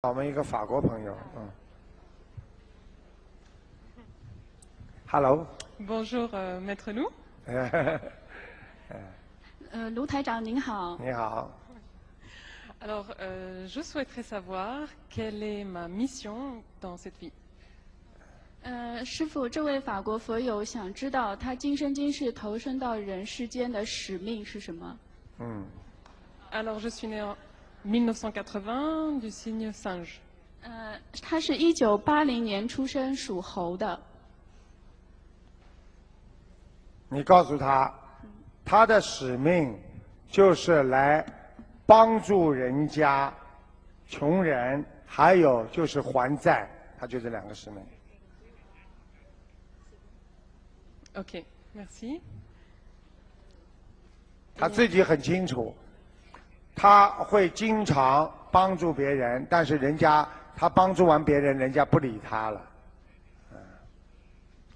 我们一个法国朋友，Hello。Bonjour, Maître Lou. 卢台长您好。你好。Alors, je souhaiterais savoir quelle est ma mission dans cette vie. 师父，这位法国佛友想知道他今生今世投身到人世间的使命是什么？Alors, je suis né en 1980 du signe singe. 他是1980年出生，属猴的。你告诉他，他的使命就是来帮助人家、穷人，还有就是还债，他就这两个使命。OK, merci. 他自己很清楚，他会经常帮助别人，但是人家他帮助完别人，人家不理他了。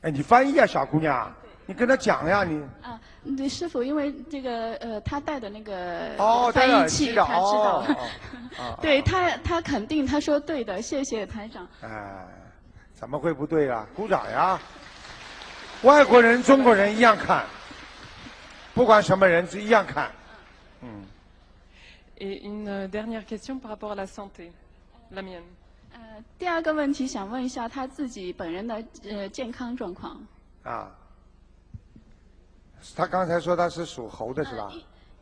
哎，你翻译啊，小姑娘。你跟他讲呀，你对，师傅，因为这个他带的那个翻译器，他知道。对哦他肯定，他说对的，谢谢台长。哎，怎么会不对啊？鼓掌呀！外国人、中国人一样看，不管什么人是一样看。Et une dernière question par rapport à la santé, la mienne. 第二个问题想问一下他自己本人的健康状况。他刚才说他是属猴的是吧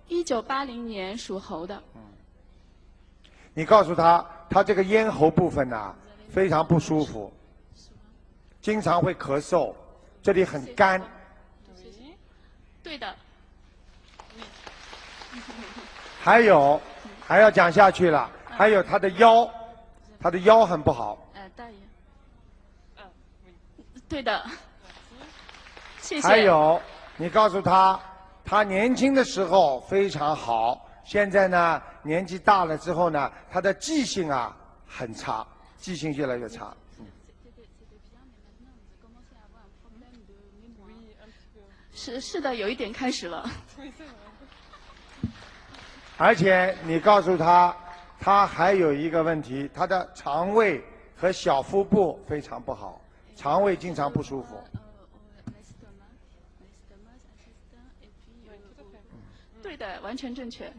？1980年属猴的。你告诉他，他这个咽喉部分呢非常不舒服，经常会咳嗽，这里很干。对的。还有，还要讲下去了。还有他的腰，他的腰很不好。大爷。对的。谢谢。还有。你告诉他，他年轻的时候非常好，现在呢，年纪大了之后呢，他的记性啊很差，记性越来越差。是的，有一点开始了。而且你告诉他，他还有一个问题，他的肠胃和小腹部非常不好，肠胃经常不舒服。对的，完全正确。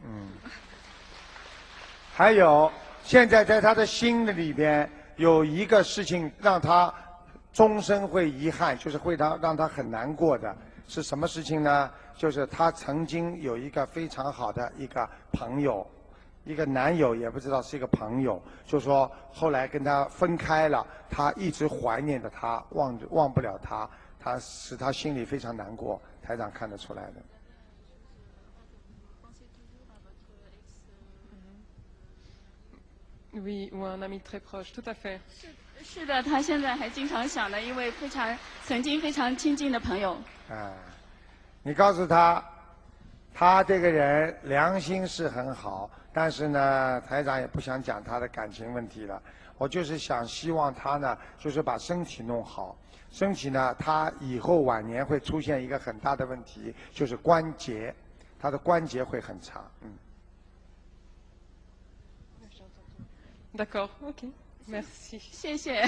还有，现在在他的心里边有一个事情让他终身会遗憾，就是会让他很难过的，是什么事情呢？就是他曾经有一个非常好的一个朋友，一个男友，也不知道是一个朋友，就说后来跟他分开了，他一直怀念着他，忘不了他，他使他心里非常难过。台长看得出来的。Oui, ou un ami très proche, tout à fait. 是的，他现在还经常想的一位曾经非常亲近的朋友。你告诉他，他这个人良心是很好，但是呢，台长也不想讲他的感情问题了。我就是希望他呢，就是把身体弄好。身体呢，他以后晚年会出现一个很大的问题，就是关节，他的关节会很差。D'accord, ok, merci. 谢谢。